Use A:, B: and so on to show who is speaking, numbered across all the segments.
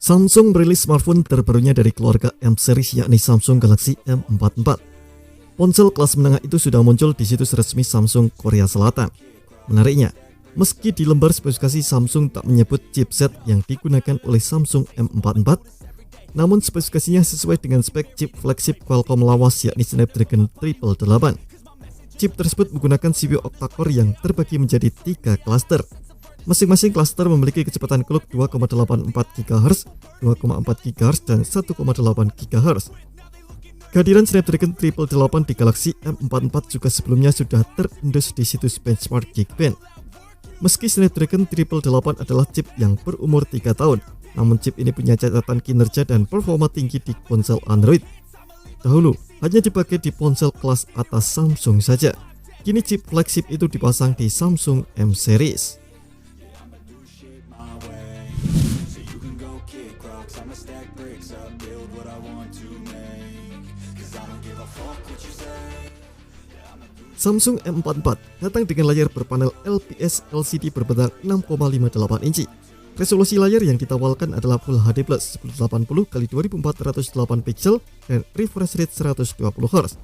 A: Samsung merilis smartphone terbarunya dari keluarga M series yakni Samsung Galaxy M44. Ponsel kelas menengah itu sudah muncul di situs resmi Samsung Korea Selatan. Menariknya, meski di lembar spesifikasi Samsung tak menyebut chipset yang digunakan oleh Samsung M44, namun spesifikasinya sesuai dengan spek chip flagship Qualcomm lawas yakni Snapdragon 888. Chip tersebut menggunakan CPU octa-core yang terbagi menjadi 3 klaster. Masing-masing klaster memiliki kecepatan clock 2,84 GHz, 2,4 GHz, dan 1,8 GHz. Kehadiran Snapdragon 888 di Galaxy M44 juga sebelumnya sudah terendus di situs benchmark Geekbench. Meski Snapdragon 888 adalah chip yang berumur 3 tahun, namun chip ini punya catatan kinerja dan performa tinggi di ponsel Android. Dahulu, hanya dipakai di ponsel kelas atas Samsung saja. Kini chip flagship itu dipasang di Samsung M series. Samsung M44 datang dengan layar berpanel LPS LCD berbentang 6,58 inci. Resolusi layar yang ditawarkan adalah Full HD Plus 1080x2408 pixel dan refresh rate 120 Hz.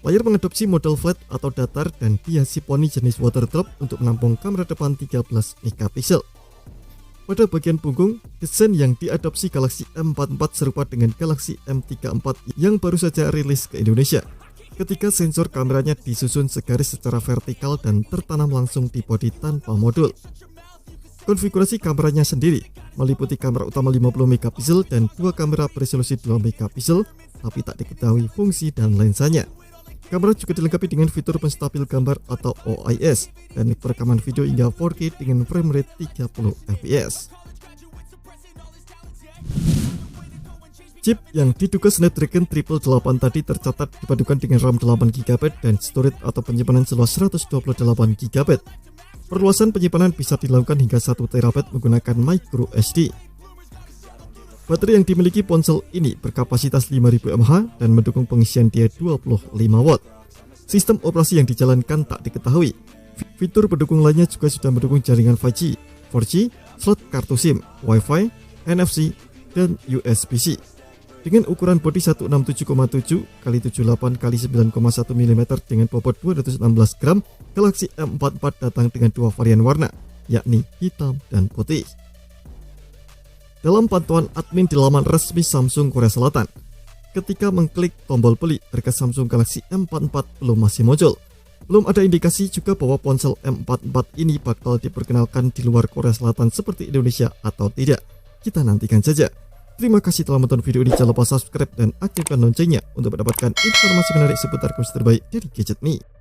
A: Layar mengadopsi model flat atau datar dan dihiasi poni jenis waterdrop untuk menampung kamera depan 13 megapiksel. Pada bagian punggung, desain yang diadopsi Galaxy M44 serupa dengan Galaxy M34 yang baru saja rilis ke Indonesia. Ketika sensor kameranya disusun segaris secara vertikal dan tertanam langsung di bodi tanpa modul. Konfigurasi kameranya sendiri meliputi kamera utama 50 megapiksel dan 2 kamera beresolusi 2 megapiksel, tapi tak diketahui fungsi dan lensanya. Kamera juga dilengkapi dengan fitur penstabil gambar atau OIS dan perekaman video hingga 4K dengan frame rate 30 fps. Chip yang diduga Snapdragon 888 tadi tercatat dipadukan dengan RAM 8GB dan storage atau penyimpanan seluas 128GB. Perluasan penyimpanan bisa dilakukan hingga 1TB menggunakan microSD. Baterai yang dimiliki ponsel ini berkapasitas 5000 mAh dan mendukung pengisian daya 25 watt. Sistem operasi yang dijalankan tak diketahui. Fitur pendukung lainnya juga sudah mendukung jaringan 5G, 4G, slot kartu SIM, Wi-Fi, NFC, dan USB-C. Dengan ukuran bodi 167,7 x 78 x 9,1 mm dengan bobot 216 gram, Galaxy M44 datang dengan 2 varian warna, yakni hitam dan putih. Dalam pantauan admin di laman resmi Samsung Korea Selatan, ketika mengklik tombol beli, harga Samsung Galaxy M44 belum masih muncul. Belum ada indikasi juga bahwa ponsel M44 ini bakal diperkenalkan di luar Korea Selatan seperti Indonesia atau tidak. Kita nantikan saja. Terima kasih telah menonton video ini. Jangan lupa subscribe dan aktifkan loncengnya untuk mendapatkan informasi menarik seputar games terbaik dari Gadget Me.